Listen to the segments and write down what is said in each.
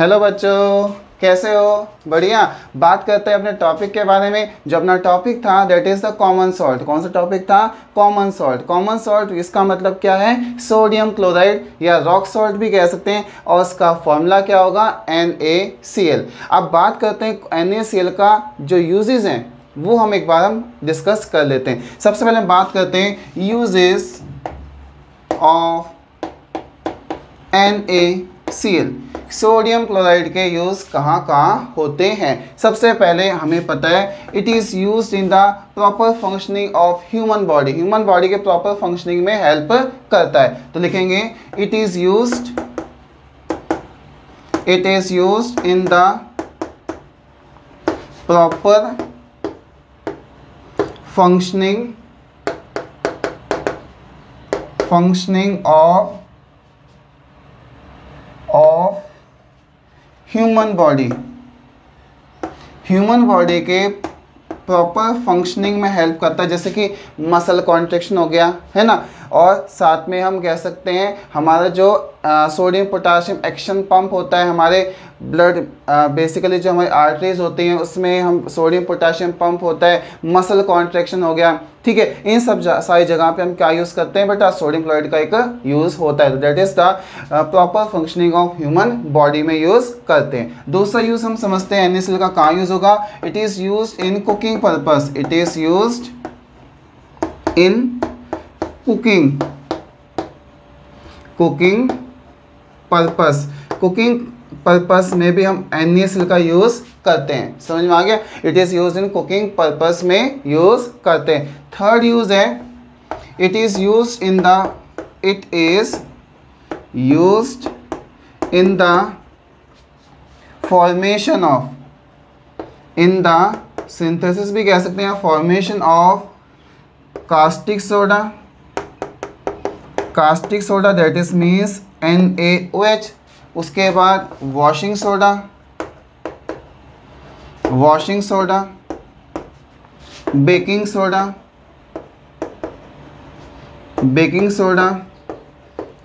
Hello बच्चों, कैसे हो? बढ़िया। बात करते हैं अपने टॉपिक के बारे में। जो अपना टॉपिक था that is the common salt. कौन सा टॉपिक था? Common salt. कॉमन सॉल्ट इसका मतलब क्या है? सोडियम क्लोराइड या रॉक सॉल्ट भी कह सकते हैं, और उसका फॉर्मूला क्या होगा? NaCl। अब बात करते हैं NaCl का जो यूजेस हैं वो हम एक बार डिस्कस कर लेते हैं। सबसे पहले हम बात करते हैं uses of NaCl। Sodium chloride के यूज़ कहाँ कहाँ होते हैं? सबसे पहले हमें पता है it is used in the proper functioning of human body. Human body के प्रॉपर फंक्शनिंग में हेल्प करता है, तो लिखेंगे it is used in the proper functioning of human body के प्रॉपर फंक्शनिंग में हेल्प करता है, जैसे कि मसल कॉन्ट्रैक्शन हो गया है ना। और साथ में हम कह सकते हैं हमारा जो सोडियम पोटाशियम एक्शन पंप होता है, हमारे ब्लड बेसिकली जो हमारी आर्टरीज होती हैं उसमें हम सोडियम पोटाशियम पंप होता है, मसल कॉन्ट्रैक्शन हो गया, ठीक है। इन सब सारी जगह पे हम क्या यूज़ करते हैं बेटा? सोडियम क्लोराइड का एक यूज़ होता है, that is the proper functioning of human body में यूज़ करते हैं। दूसरा यूज़ हम समझते हैं NaCl का कहाँ यूज़ होगा? It is used in cooking purpose. It is used in cooking purpose में भी हम NaCl का यूज़ करते हैं। समझ में आ गया? It is used in cooking purpose में यूज़ करते हैं। थर्ड यूज़ है it is used in the formation of, in the synthesis भी कह सकते हैं, formation of caustic soda that is means NaOH। उसके बाद washing soda, baking soda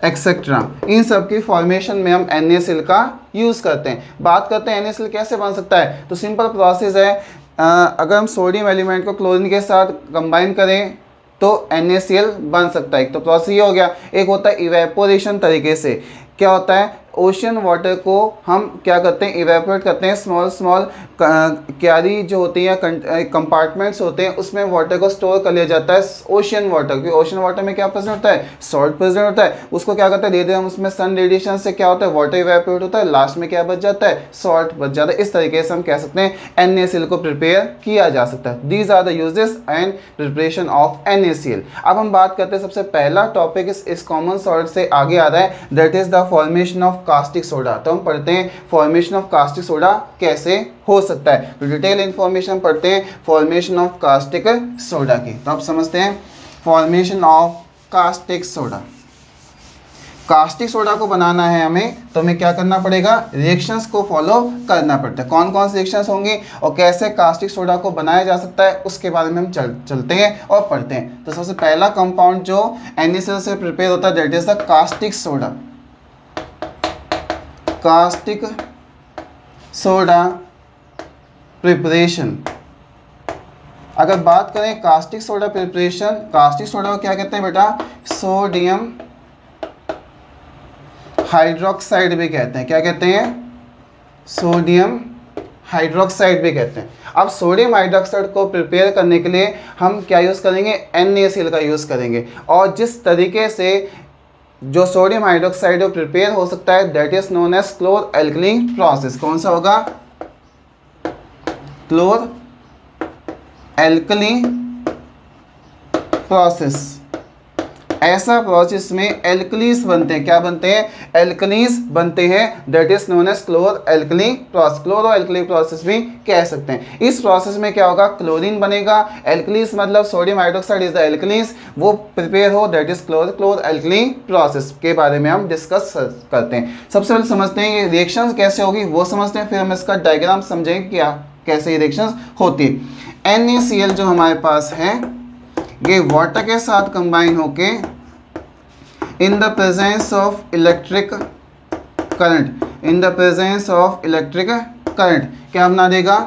etcetera. इन सब की फॉर्मेशन में हम NaCl का यूज़ करते हैं। बात करते हैं NaCl कैसे बन सकता है, तो सिंपल प्रोसेस है। अगर हम सोडियम एलिमेंट को क्लोरीन के साथ कंबाइन करें तो NaCl बन सकता है। तो प्रोसेस ये हो गया। एक होता है इवेपोरेशन तरीके से। क्या होता है? ओशन वाटर को हम क्या करते हैं? इवेपोरेट करते हैं। स्मॉल क्यारी जो होती है, कंपार्टमेंट्स होते हैं, उसमें वाटर को स्टोर कर लिया जाता है, ओशन वाटर। क्योंकि ओशन वाटर में क्या प्रेजेंट होता है? सॉल्ट प्रेजेंट होता है। उसको क्या करते हैं? धीरे हम उसमें सन रेडिएशन से क्या होता है? वाटर इवेपोरेट होता है, लास्ट में क्या बच जाता है? सॉल्ट बच जाता है। इस तरीके से हम कह सकते हैं NaCl को प्रिपेयर किया जा सकता है। These are the uses and preparation of NaCl। अब हम बात करते हैं सबसे पहला टॉपिक इस कॉमन सॉल्ट से आगे आ रहा है, that is the formation of caustic soda. तो हम पढ़ते हैं फॉर्मेशन ऑफ कास्टिक सोडा कैसे हो सकता है। तो डिटेल इंफॉर्मेशन पढ़ते हैं फॉर्मेशन ऑफ कास्टिक सोडा की। तो आप समझते हैं formation of caustic soda. Caustic soda को बनाना है हमें, तो हमें क्या करना पड़ेगा? रिएक्शंस को फॉलो करना पड़ता है। कौन कौन से रिएक्शंस होंगे और कैसे कास्टिक सोडा को बनाया जा सकता है उसके बारे में हम चलते हैं और पढ़ते हैं। तो सबसे पहला कंपाउंड जो NaCl से प्रिपेयर होता है that is the caustic soda preparation. अगर बात करें caustic soda preparation, caustic soda को क्या कहते हैं बेटा? सोडियम हाइड्रोक्साइड भी कहते हैं। क्या कहते हैं? सोडियम हाइड्रोक्साइड भी कहते हैं। अब सोडियम हाइड्रोक्साइड को प्रिपेयर करने के लिए हम क्या यूज़ करेंगे? NaCl का यूज़ करेंगे। और जिस तरीके से जो सोडियम हाइड्रोक्साइड प्रिपेयर हो सकता है that is known as chlor alkali process. कौन सा होगा? Chlor alkali process. ऐसा प्रोसेस में एल्कलीज बनते हैं। क्या बनते हैं? एल्कलीज बनते हैं, that is known as chlor alkali process. Chloro alkali process भी कह सकते हैं। इस प्रोसेस में क्या होगा? क्लोरीन बनेगा। एल्कलीज मतलब sodium hydroxide is the alkalis, वो प्रिपेयर हो, दैट इज क्लोर एल्कली प्रोसेस के बारे में हम डिस्कस करते हैं। सबसे पहले समझते हैं ये रिएक्शन कैसे होगी, वो समझते हैं, फिर हम इसका डायग्राम समझेंगे क्या कैसे ये रिएक्शन होती है। NaCl जो हमारे पास है ये वाटर के साथ कंबाइन होके in the presence of electric current, in the presence of electric current क्या बना देगा,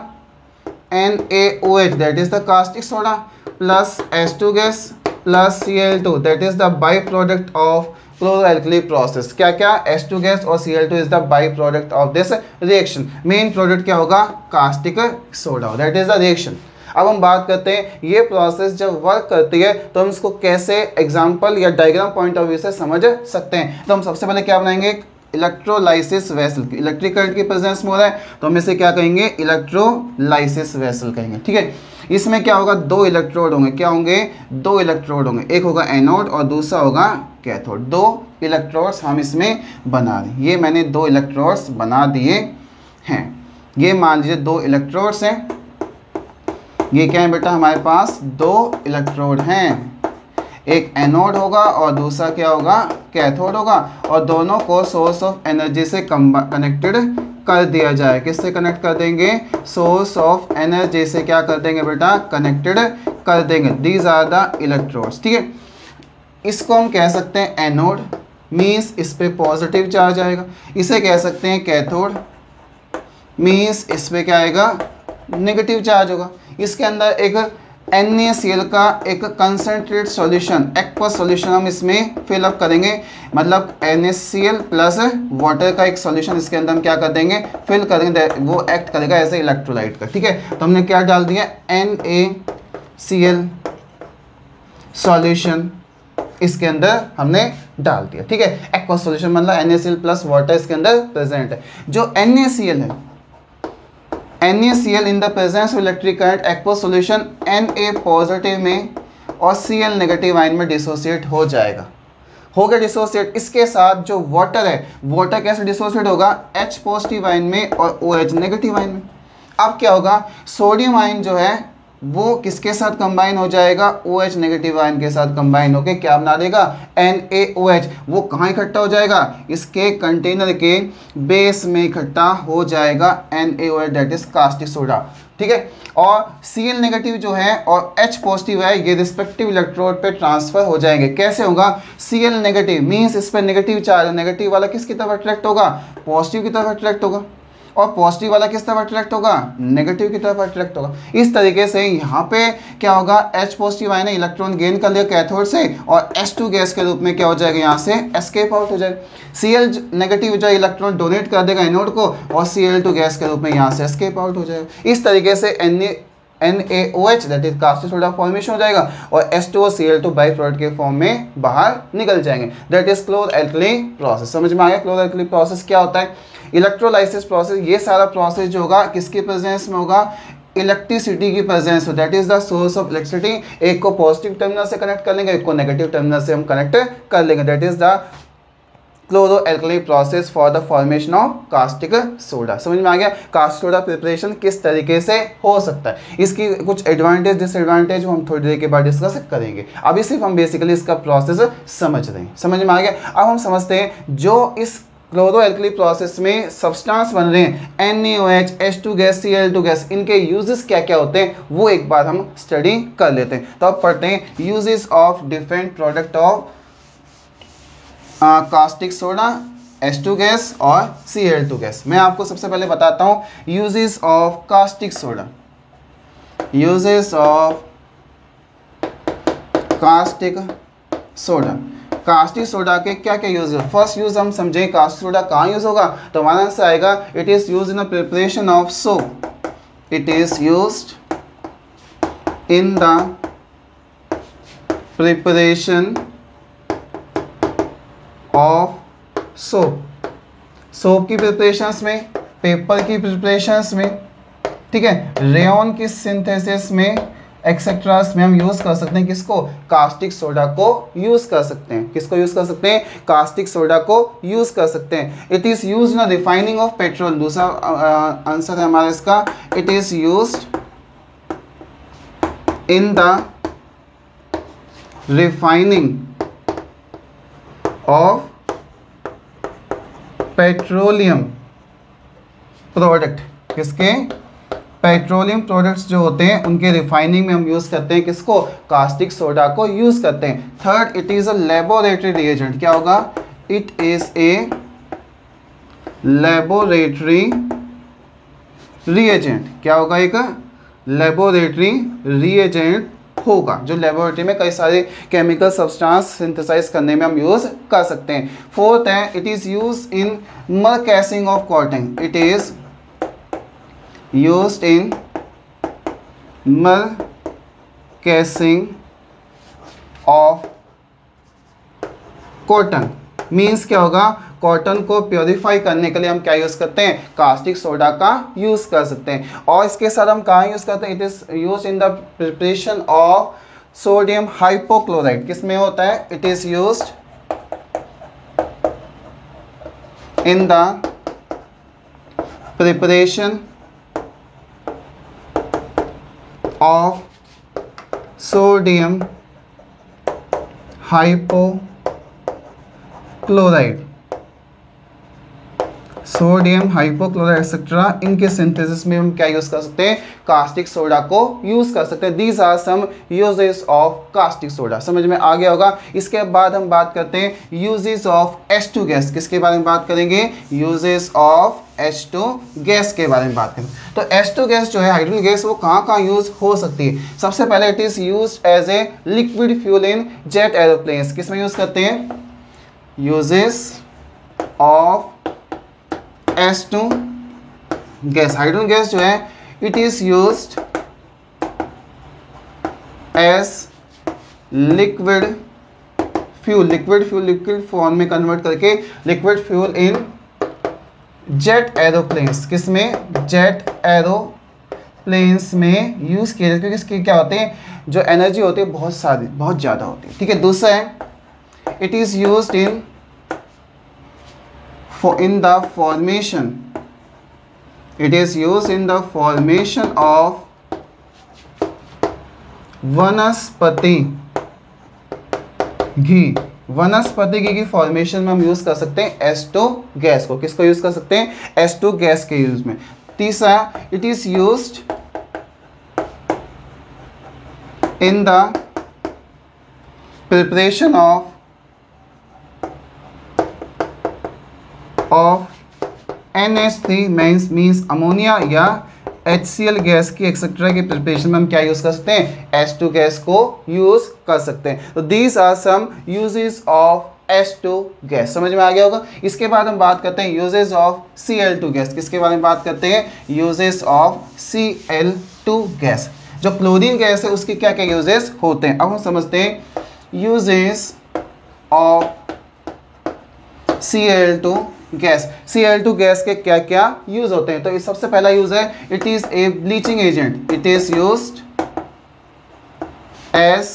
NaOH that is the caustic soda plus H2 gas plus Cl2 that is the by product of chloralkali process. क्या क्या, H2 gas और Cl2 is the by product of this reaction. Main product क्या होगा, caustic soda, that is the reaction. अब हम बात करते हैं ये प्रोसेस जब वर्क करती है तो हम इसको कैसे एग्जांपल या डायग्राम पॉइंट ऑफ व्यू से समझ सकते हैं। तो हम सबसे पहले क्या बनाएंगे, इलेक्ट्रोलाइसिस वेसल। इलेक्ट्रिक करंट की प्रेजेंस में हो रहा है तो हम इसे क्या कहेंगे, इलेक्ट्रोलाइसिस वेसल कहेंगे। ठीक है, इसमें क्या होगा, दो इलेक्ट्रोड होंगे। क्या होंगे, दो इलेक्ट्रोड होंगे, एक होगा एनोड और दूसरा होगा कैथोड। दो इलेक्ट्रोड्स हम इसमें बना दें। ये मैंने दो इलेक्ट्रोड्स बना दिए हैं। ये मान लीजिए दो इलेक्ट्रोड्स हैं। ये क्या है बेटा, हमारे पास दो इलेक्ट्रोड हैं, एक एनोड होगा और दूसरा क्या होगा, कैथोड होगा, और दोनों को सोर्स ऑफ एनर्जी से कनेक्टेड कर दिया जाए। किससे कनेक्ट कर देंगे, सोर्स ऑफ एनर्जी से क्या कर देंगे बेटा, कनेक्टेड कर देंगे। These are the electrodes. ठीक है, इसको हम कह सकते हैं एनोड, मीन्स इस पे पॉजिटिव चार्ज आएगा। इसे कह सकते हैं कैथोड, मीन्स इस पे क्या आएगा, नेगेटिव चार्ज होगा। इसके अंदर एक NaCl का एक कंसनट्रेट सॉल्यूशन, एक्वस सॉल्यूशन हम इसमें फिलअप करेंगे। मतलब NaCl प्लस वाटर का एक सॉल्यूशन इसके अंदर हम क्या कर देंगे, फिल करेंगे। वो एक्ट करेगा एज ए इलेक्ट्रोलाइट का। ठीक है, तो हमने क्या डाल दिया, NaCl सॉल्यूशन इसके अंदर हमने डाल दिया। ठीक है, एक्वस सॉल्यूशन मतलब NaCl प्लस वाटर इसके अंदर प्रेजेंट है। जो NaCl है, NaCl in the presence of electric current aqueous solution Na positive में और Cl नेगेटिव आयन में डिसोसिएट हो जाएगा। हो गया डिसोसिएट। इसके साथ जो वाटर है, वाटर कैसे डिसोसिएट होगा, H पॉजिटिव आयन में और OH नेगेटिव आयन में। अब क्या होगा, सोडियम आयन जो है वो किसके साथ कंबाइन हो जाएगा, OH नेगेटिव आयन के साथ कंबाइन होकर क्या बना देगा, NaOH। वो कहाँ इकट्ठा हो जाएगा, इसके कंटेनर के बेस में इकट्ठा हो जाएगा NaOH, that is caustic soda. ठीक है, और Cl नेगेटिव जो है और H पॉजिटिव है ये रिस्पेक्टिव इलेक्ट्रोड पे ट्रांसफर हो जाएंगे। कैसे होगा, Cl नेगेटिव मीन्स इस पर नेगेटिव चार्ज है, नेगेटिव वाला किसकी तरफ अट्रैक्ट होगा, पॉजिटिव की तरफ अट्रैक्ट होगा, और पॉजिटिव वाला किस तरफ अट्रैक्ट होगा, नेगेटिव की तरफ अट्रैक्ट होगा। इस तरीके से यहाँ पे क्या होगा, H positive ion electron gain कर लिया कैथोड से और H2 गैस के रूप में क्या हो जाएगा, यहाँ से एस्केप आउट हो जाएगा। Cl नेगेटिव जो इलेक्ट्रॉन डोनेट कर देगा एनोड को और Cl2 गैस के रूप में यहाँ से एस्केप आउट हो जाएगा। इस तरीके से NaOH that is caustic soda formation हो जाएगा और H2 और Cl2 बाई प्रोडक्ट के फॉर्म में बाहर निकल जाएंगे। That is chloralkali process. समझ में आ गया क्लोरोएल्कली प्रोसेस क्या होता है। इलेक्ट्रोलाइसिस प्रोसेस, ये सारा प्रोसेस जो होगा किसकी प्रेजेंस में होगा, इलेक्ट्रिसिटी की प्रेजेंस हो, that is the source of electricity. एक को पॉजिटिव टर्मिनल से कनेक्ट कर लेंगे, एक को नेगेटिव टर्मिनल से हम कनेक्ट कर लेंगे। That is the chloralkali process for the formation of caustic soda. समझ में आ गया कास्टिक सोडा प्रिपरेशन किस तरीके से हो सकता है, इसकी कुछ एडवांटेज डिसएडवांटेज हम थोड़ी देर के बाद डिस्कस करेंगे। अभी सिर्फ हम बेसिकली इसका प्रोसेस समझ रहे हैं। समझ में आ गया। अब हम समझते हैं जो इस क्लोरोएल्कली प्रोसेस में सब्सटेंस बन रहे हैं NaOH, H2 gas, Cl2 gas, इनके यूजेस क्या क्या होते हैं वो एक बार हम स्टडी कर लेते हैं। तो अब पढ़ते हैं uses of different product of caustic soda, H2 gas और Cl2 गैस। मैं आपको सबसे पहले बताता हूँ uses of caustic soda. Uses of caustic soda, caustic soda के क्या क्या यूज है। फर्स्ट यूज हम समझें कास्टिक सोडा कहाँ यूज होगा, तो हमारा आंसर आएगा it is use in the preparation of soap. It is used in the preparation of soap. Soap की प्रिपरेशंस में, पेपर की प्रिपरेशंस में, ठीक है, रेयन की सिंथेसिस में, एक्सेट्रास में हम यूज कर सकते हैं किसको, कास्टिक सोडा को यूज कर सकते हैं। किसको यूज कर सकते हैं, कास्टिक सोडा को यूज कर सकते हैं। It is use in refining of petrol. दूसरा आंसर है हमारा इसका, it is used in the refining of petroleum product. किसके, पेट्रोलियम प्रोडक्ट्स जो होते हैं उनके रिफाइनिंग में हम यूज करते हैं किसको, कास्टिक सोडा को यूज करते हैं। Third, it is a laboratory reagent. क्या होगा, it is a laboratory reagent, क्या होगा एक लेबोरेटरी रिएजेंट होगा, जो लेबोरेटरी में कई सारे केमिकल सब्सटेंस सिंथेसाइज करने में हम यूज कर सकते हैं। फोर्थ है, it is use in mercerising of cotton, it is used in mercerising of cotton. Means क्या होगा, कॉटन को प्योरीफाई करने के लिए हम क्या यूज करते हैं, कास्टिक सोडा का यूज कर सकते हैं। और इसके साथ हम कहाँ यूज करते हैं, it is use in the preparation of sodium hypochloride, किस में होता है, it is used in the preparation of sodium hypochloride, sodium hypochloride etcetera, इनके सिंथेसिस में हम क्या यूज कर सकते हैं, कास्टिक सोडा को यूज कर सकते हैं। These are some uses of caustic soda, समझ में आ गया होगा। इसके बाद हम बात करते हैं यूजेस ऑफ H2 गैस, किसके बारे में बात करेंगे, यूजेस ऑफ H2 गैस के बारे में बात करें। तो H2 गैस जो है, हाइड्रोजन गैस, वो कहाँ कहाँ यूज हो सकती है। सबसे पहले it is use as a liquid fuel in jet aeroplanes, किस में यूज करते हैं, uses of H2 gas, hydrogen gas जो है, it is used as liquid fuel, liquid form में कन्वर्ट करके liquid fuel in jet aeroplanes, किस में, जेट एरोप्लेन्स में यूज किए जाते हैं, क्योंकि इसकी क्या होते हैं, जो एनर्जी होती है बहुत सारी, बहुत ज़्यादा होती है, ठीक है। दूसरा है, it is used in the formation, it is used in the formation of वनस्पति घी, वनस्पति घी की फॉर्मेशन में हम यूज कर सकते हैं H2 गैस को, किसको यूज कर सकते हैं, H2 गैस के यूज में। तीसरा, it is used in the preparation of NH3 means ammonia या HCl गैस की एक्सेट्रा की प्रिपरेशन में हम क्या यूज कर सकते हैं, H2 गैस को यूज कर सकते हैं। तो these are some uses of H2 gas, समझ में आ गया होगा। इसके बाद हम बात करते हैं यूजेस ऑफ Cl2 गैस, किसके बारे में बात करते हैं, यूजेस ऑफ Cl2 गैस। जो क्लोरीन गैस है उसके क्या क्या यूजेस होते हैं, अब हम समझते हैं uses of Cl2 gas. Cl2 gas के क्या क्या यूज होते हैं, तो इस सबसे पहला यूज है, it is a bleaching agent, it is used as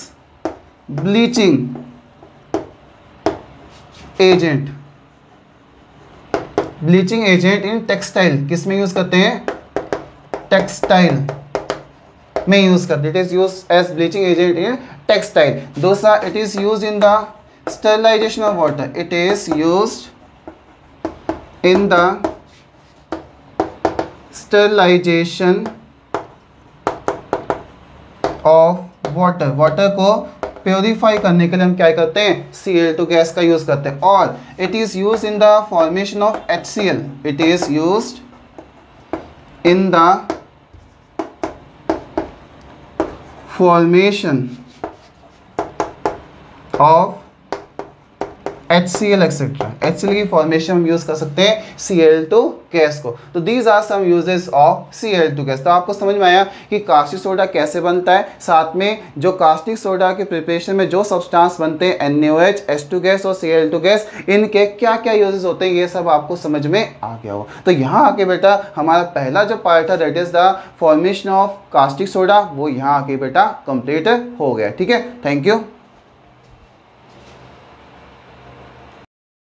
bleaching agent, bleaching agent in textile, किस में यूज करते हैं, टेक्सटाइल में यूज करते हैं, it is use as bleaching agent in textile. दूसरा, it is use in the sterilisation of water, it is used in the sterilization of water, water को purify करने के लिए हम क्या करते हैं, Cl2 गैस का यूज करते हैं। और it is use in the formation of HCl, it is used in the formation of HCl etcetera, HCl की फॉर्मेशन हम यूज कर सकते हैं Cl2 गैस को। तो these are some uses of Cl2 gas. तो आपको समझ में आया कि कास्टिक सोडा कैसे बनता है, साथ में जो कास्टिक सोडा के प्रिपरेशन में जो सब्सटेंस बनते हैं NaOH, H2 गैस और Cl2 गैस, इनके क्या क्या यूजेस होते हैं, ये सब आपको समझ में आ गया हो। तो यहाँ आके बेटा हमारा पहला जो पार्ट है, that is the formation of caustic soda, वो यहाँ आके बेटा कंप्लीट हो गया। ठीक है, थैंक यू।